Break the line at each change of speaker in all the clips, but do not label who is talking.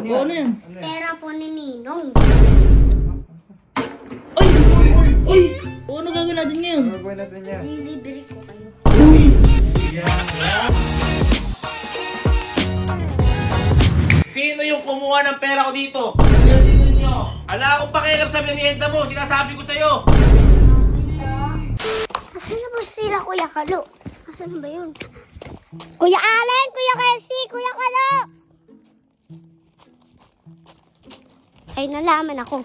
Ano yan?
Pera po ni Ninong.
Ay! Uy! Ano gagawin natin ngayon?
Ano gagawin natin yan?
Lilibre ko kayo.
Uy!
Sino yung kumuha ng pera ko dito? Tingnan nyo. Ala akong pakialam sa merienda mo. Sinasabi ko sa'yo.
Asan na ba sila, Kuya Kalo? Asan ba yun? Kuya Allen! Kuya Kelsey! Kuya Kalo! Ay, nalaman ako.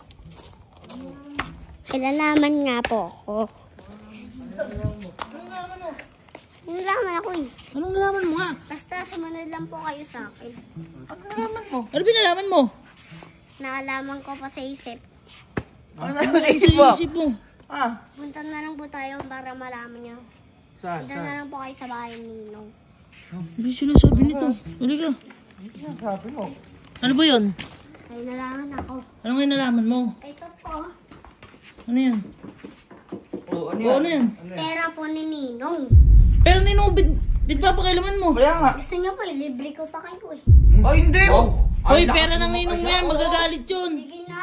Ay, nalaman nga po ako. Nalaman ako eh.
Anong nalaman mo nga?
Basta sumunod lang po kayo sa akin.
Ano nalaman mo? Ano pinalaman mo?
Nakalaman ko pa sa isip.
Ano na sa isip mo?
Isip mo.
Ah,
Punta na lang po tayo para malaman niyo.
saan?
Punta na lang po kayo sa bahay ni Ninong.
Hindi sinasabi nito. Halika.
Ano sabi mo?
Ano ba yun?
Ay, nalaman ako.
Ano nga nalaman mo?
Ito po,
Ano yan?
Oo, ano
Oo, ano yan?
pera po ni Ninong.
Pero Ninong, bit papakilaman mo.
Kaya nga.
Gusto niyo po, libre ko pa kayo eh.
Ay, hindi mo.
Hoy, pera ng Ninong mo yan. Magagalit yun.
Sige na!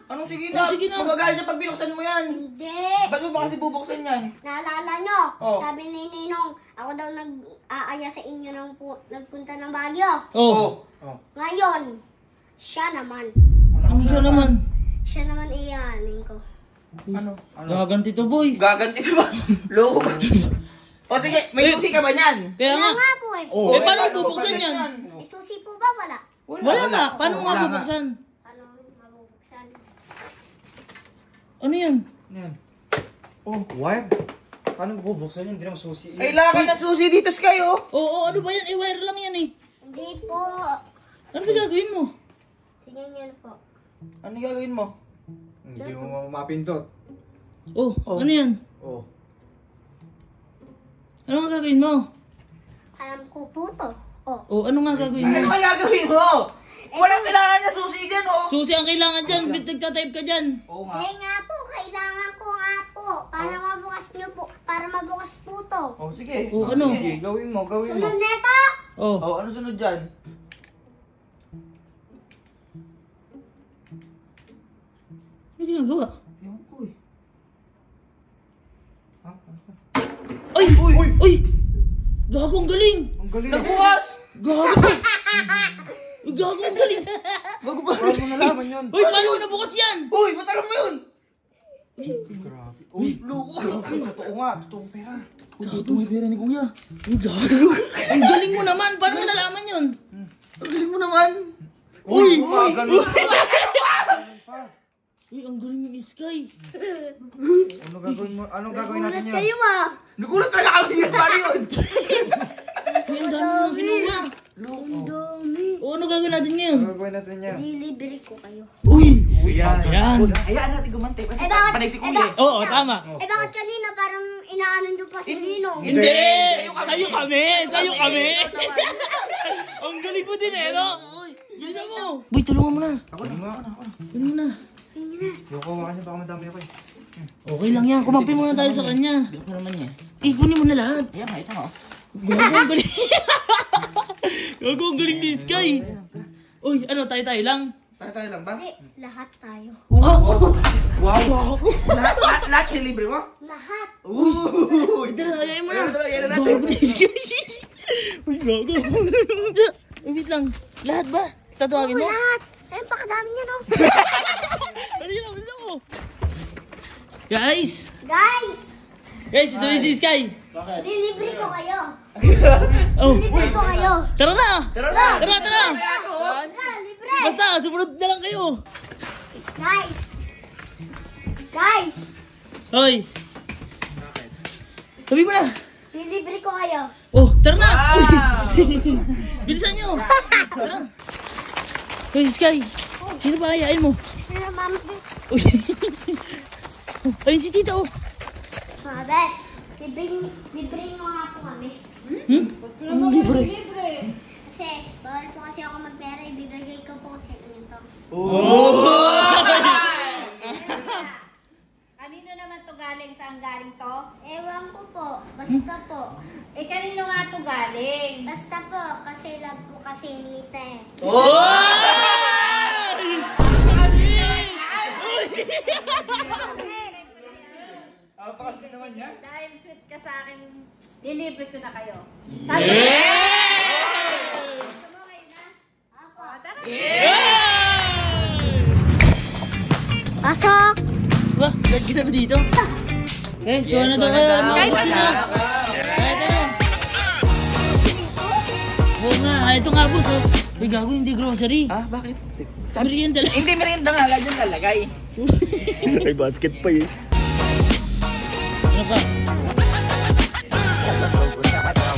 Anong sige
Oh,
na?
sige na.
Magagalit siya pag binuksan mo yan.
Hindi!
Ba't mo ba kasi bubuksan yan?
Naalala nyo?
Oh.
Sabi ni Ninong, ako daw nag-aaya sa inyo ng nagpunta ng Baguio.
Oh.
Ngayon, siya naman.
Ano siya naman?
Siya naman iyanin ko.
Ano?
Gaganti to, boy.
Gaganti ba? Loko ba? O sige, may susi ka ba niyan?
Kaya nga.
nga po eh.
Eh, paano bubuksan yan?
Isusi po ba? Wala.
Wala nga. Paano mo nga bubuksan?
Paano mabubuksan?
Ano yan?
Ano yan? Oh, wire? Paano bubuksan yan? Hindi naman susi. Kailangan na susi dito, Sky, oh.
Oo, ano ba yan? Eh, wire lang yan eh.
Hindi po.
Ano ba gagawin mo?
Tingnan niyo po.
Ano gagawin mo? Hindi mo mapindot.
Oh, ano yan?
Oh.
Ano nga gagawin mo?
Alam ko po to. Oh.
Oh, ano nga gagawin
Ano
mo?
ba gagawin mo? Walang kailangan na susi dyan, oh.
Susi ang kailangan dyan. Bit nagtatype ka dyan.
Oo
Hindi nga po, kailangan ko nga po. Para mabukas niyo po. Para mabukas po to.
Oh, sige.
Oh, ano?
Sige, gawin mo, gawin mo.
Sunod neto!
Oh.
Oh, ano sunod dyan?
Ano ginagawa?
Ewan ko, eh. Ha?
Ay! Uy! Gago, ang galing!
Ang galing. Nagbukas!
Gago! Gago, ang galing!
Bago ba? Paano mo nalaman yun?
Uy, paano mo nabukas yan?
Uy, ba't alam mo yun? Grabe. Uy, loko. Totoo nga, totoong pera.
Gago, may pera ni Kuya. Uy, gago! Ang galing mo naman! Paano mo nalaman yun?
Ang galing mo naman.
Uy!
Galing.
Uy, ang galing yung Sky.
Ano gagawin mo? Anong gagawin natin
Nagulat
yan?
kayo ah.
Nagulat talaga kami yan. Paano yun?
Uy, ang dami mo kinuha.
Ang dami.
O, ano gagawin natin ngayon?
Ano gagawin natin yan?
Lilibre ko kayo.
Uy!
Yan.
Yan.
Hayaan natin gumante. Kasi
Eh, bakit-
panay si
eh,
Kuya.
Oo, tama.
Eh bakit kanina parang inaanan nyo pa si Ninong?
Hindi! Sa'yo kami! Sa'yo kami! Ang galing mo din eh, no? Bilisan mo! Boy, tulungan mo na.
Ako na.
Tulungan mo na.
Yung kawa kasi baka madami ako eh.
Okay lang yan. Kumampi muna tayo sa kanya.
Bilis mo naman niya.
Kunin mo na lahat.
Ayan nga, ito nga.
Gago, ang galing. Gago, ang galing ni Sky. Uy, ano, tayo-tayo lang?
Tayo lang ba?
Eh, lahat tayo.
Wow!
Wow! Lahat yung libre mo?
Lahat.
Uy!
Tara, ayayin mo na.
Yan na natin.
Gago ni Sky. Uy, gago. Uy, wait lang. Lahat ba? Tatawagin mo?
Lahat. Eh, pakadami niya no.
Ano yun? Bilisan mo. Guys!
Guys,
Guys, ito si Sky.
lilibre ko kayo.
Oh,
Lilibre ko kayo.
tara na!
Tara na!
Tara, tara!
Kaya ako, oh.
Tara, libre.
Basta, sumunod na lang kayo.
Guys. Guys,
Hoy! Sabi mo na!
lilibre ko kayo.
Oh, tara na!
Wow!
Uy! Bilisan nyo! Tara! Hoy, Sky! Sino ba kayain mo?
Sino, Mama?
Uy! Ayun si Tita, oh!
Mabet, libre mo nga po kami.
Anong libre?
Kasi, bawal po kasi ako magpera. Ibibigay ko po sa inyo to.
Kanino naman to galing? Saan galing to?
Ewan ko po. Basta po.
Eh, kanino nga to galing?
Basta po. Kasi love po kasi nita eh.
Oh! naman yan.
Dahil sweet ka sa akin, lilibre ko na kayo. Sabi mo? Gusto mo kayo na? Apo. Tara.
Pasok!
Wah, lagi na ba dito? Guys, tuwa na daw kayo. Kahit na. Kahit na. Oo nga, ito nga boss. Uy, gago, hindi grocery.
Ah, bakit?
Merienda lang.
Hindi merienda nga, lagyan nalagay.
May basket pa eh.
Ano pa?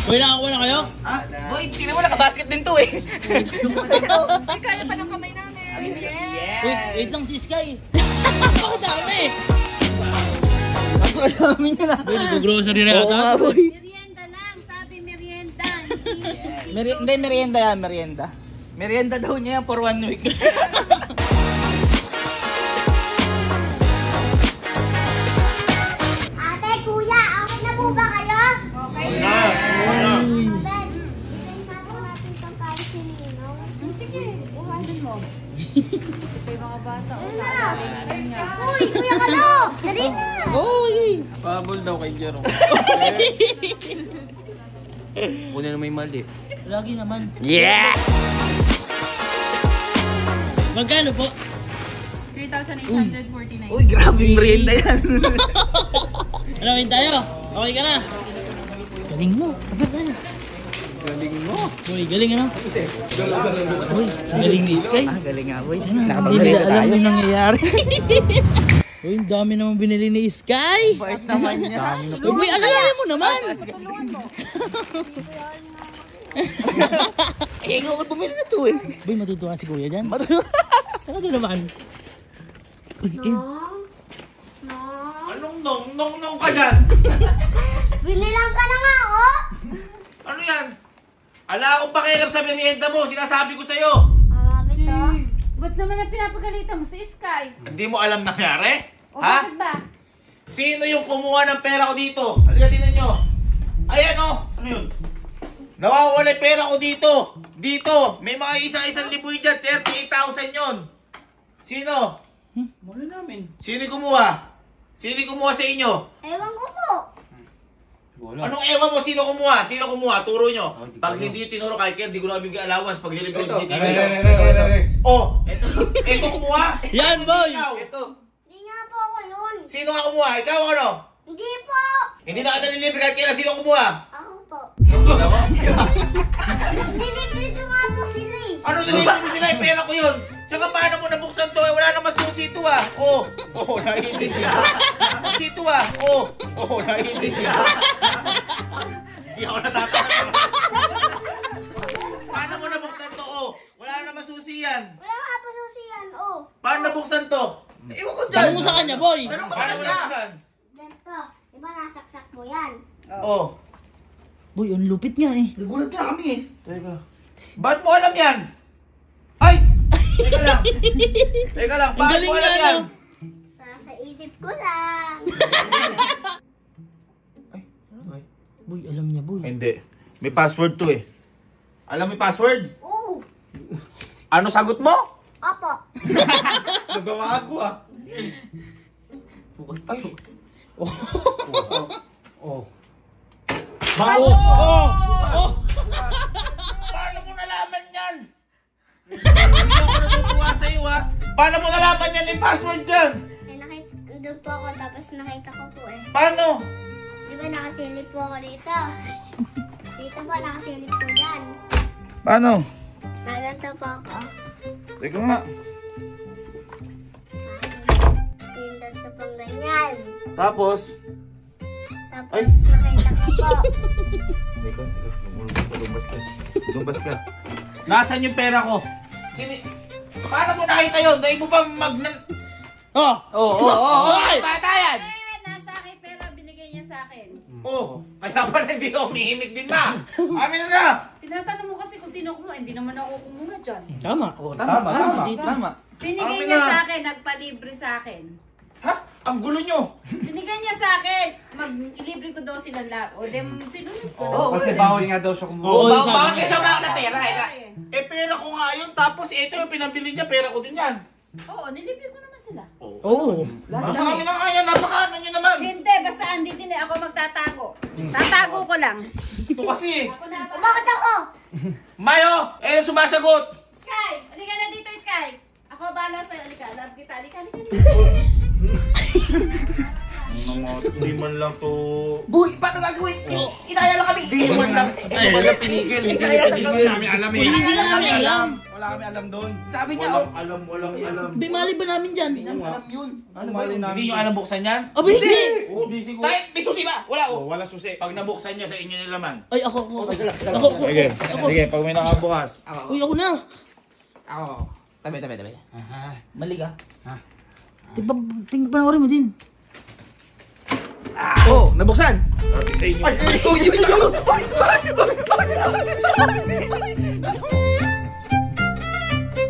Uy, nakakuha na kayo?
Ah, boy, tingnan mo, naka-basket din to eh.
Ay, kaya pa ng kamay namin. Yes.
Uy, wait lang si Sky. Ako dami. Ako dami niya na. Uy, nag-grocery na yata.
Merienda lang. Sabi merienda.
Hindi, merienda yan, merienda. Merienda daw niya yan for 1 week.
Ate, kuya, okay na po ba kayo?
Okay
Uy,
na.
Ben, isang sapo natin itong kain si Nino.
Sige, uhanin mo. Ito yung mga bata.
Uy, kuya Kalo! Dali na!
Uy!
Pabol daw kay Jerome. Kunin na may mali.
Lagi naman.
Yeah!
Magkano po?
3,849.
Uy, grabe merienda yan.
Ano, wait tayo? Okay ka na? Galing mo. Abad na.
Galing mo.
Uy, galing ano? Uy, galing ni Sky.
Ah, galing nga, boy.
Hindi na alam yung nangyayari. Uy, ang dami naman binili ni Sky.
Bait naman niya.
Uy, alalayan mo naman.
Eh, ikaw ka bumili na to eh.
Uy, matutuwa si Kuya dyan. Ano naman? Uy,
Anong nong ka dyan?
Binilang ka na nga, oh!
Ano yan? Ala akong pakialam sa merienda mo, sinasabi ko sa'yo.
Ito.
Ba't naman ang pinapagalitan mo si Sky?
Hindi mo alam nangyari?
O
Ha?
bakit ba?
Sino yung kumuha ng pera ko dito? Halika, tingnan nyo. Ayan o. Ano yun? Nawawala yung pera ko dito. Dito. May mga isang liboy dyan. 38,000 yun. Sino?
Mula namin.
Sino yung kumuha? Sino yung kumuha sa inyo?
Ewan ko po.
Anong ewan mo? Sino kumuha? Sino kumuha? Turo nyo. Pag hindi yung tinuro kahit kaya, hindi ko na bigyan allowance pag nilibig ko sa CCTV. Oh, ito kumuha?
Yan, boy!
Ikaw.
Ito.
Hindi nga po ako yun.
Sino nga kumuha? Ikaw ano?
Hindi po.
Hindi na kita nilibig kahit kaya, sino kumuha?
Ako po.
Hindi mo?
Nilibig ko nga po sila eh.
Ano nilibig mo sila? Eh, pera ko yun. Tsaka paano mo nabuksan to? Eh, wala naman susi ito ah. Oh, nahilig ka. Dito ah. Oh, nahilig ka. Hindi ako natatanong. Paano mo nabuksan to? Oh, wala naman susi yan.
Wala nga po susiyan, oh.
Paano nabuksan to?
Iwan ko dyan.
Tanong mo sa kanya, boy!
Paano mo nabuksan?
Ganito. Diba nasaksak mo yan?
Oh.
Boy, ang lupit niya eh.
Nagulat na kami eh.
Teka. Ba't mo alam yan? Ay! Teka lang. Teka lang.
Ang
Ba't
galing
mo alam
nga,
yan?
no?
Sa isip ko lang.
Boy, alam niya, boy.
Hindi. May password to eh. Alam mo yung password?
Oo.
Ano sagot mo?
Opo.
Nagawa ako ah.
Oh.
Oh! Oh!
Paano mo nalaman yan? Hindi ako natutuwa sa'yo ha. Paano mo nalaman yan yung password dyan?
Doon po ako tapos nakita ko po eh.
Paano?
Di ba nakasilip po ako dito? Dito po nakasilip po dyan.
Paano?
Naganto po ako.
Teka nga.
Pindot sa pang ganyan.
Tapos? Ay.
Tapos nakita ko po.
Teka. Lumbas ka. Nasaan yung pera ko? Paano mo nakita yun? Dahil mo ba
Oh!
Oo.
Ay!
Eh, nasa akin pero binigay niya sa akin.
Oh, kaya pala hindi ako umihimik din na. Amin na.
Tinatanong mo kasi kung sino kumuha, hindi naman ako kumuha dyan.
Tama.
Tama.
Binigay
Amin
niya
na.
sa akin, nagpalibre sa akin.
Ha? Ang gulo nyo.
Binigay niya sa akin, mag-ilibre ko daw sila lahat. O, dem, sinunod ko.
Oo, kasi bawal nga daw siya kumuha.
Oo,
Bakit
sabi
siya
niya.
mga na pera? Eh, pera ko nga yun. Tapos ito yung pinabili niya, pera ko din yan.
Oo, nilibre ko naman sila.
Oo.
Napakami na kaya, napakaano nyo naman.
Hindi, basta andito na ako magtatago. Tatago ko lang.
Ito kasi.
Bakit ako?
Mayo, sumasagot.
Sky! Halika na dito, Sky! Ako bahala sa'yo. Halika, love kita. Halika.
Hindi man lang to.
Boy, paano gagawin? Inaya lang kami.
Hindi man lang pinigil.
Inaya lang kami.
namin alam eh.
Hindi na namin alam.
Wala kami alam doon. Sabi niya, oh.
Walang alam.
Bimali ba namin dyan?
Alam yun. Ano ba yun
Hindi nyo alam buksan yan?
Abi, hindi.
Oo, di siguro.
Tayo, may susi ba? Wala
Oh, wala susi. Pag nabuksan niya sa inyo nilaman.
Ay, ako.
Sige, pag may nakabukas.
Uy, ako na.
Ako. Tabi.
Mali ka. Tingnan panoorin mo din.
Oh, nabuksan.
Sabi sa inyo.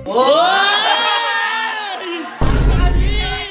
Oh!